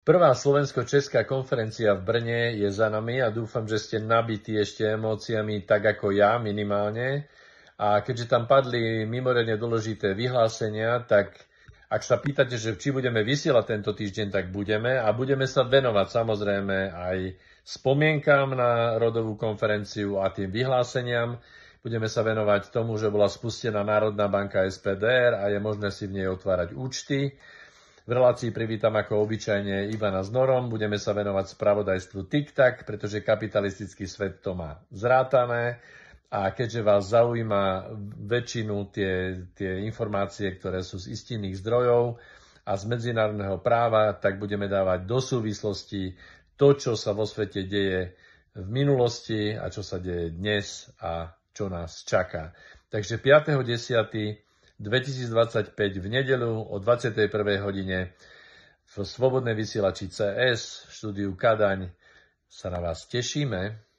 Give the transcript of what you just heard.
Prvá slovensko-česká konferencia v Brne je za nami a dúfam, že ste nabití ešte emóciami tak ako ja minimálne. A keďže tam padli mimoriadne dôležité vyhlásenia, tak ak sa pýtate, že či budeme vysielať tento týždeň, tak budeme a budeme sa venovať samozrejme aj spomienkám na rodovú konferenciu a tým vyhláseniam. Budeme sa venovať tomu, že bola spustená Národná banka SPDR a je možné si v nej otvárať účty. V relácii privítam ako obyčajne Ivana s Norom. Budeme sa venovať spravodajstvu TikTok, pretože kapitalistický svet to má zrátané. A keďže vás zaujíma väčšinu tie informácie, ktoré sú z istinných zdrojov a z medzinárodného práva, tak budeme dávať do súvislosti to, čo sa vo svete deje v minulosti a čo sa deje dnes a čo nás čaká. Takže 5.10.2025 v nedeľu o 21. hodine v Slobodnej vysielači CS v štúdiu Kadaň sa na vás tešíme.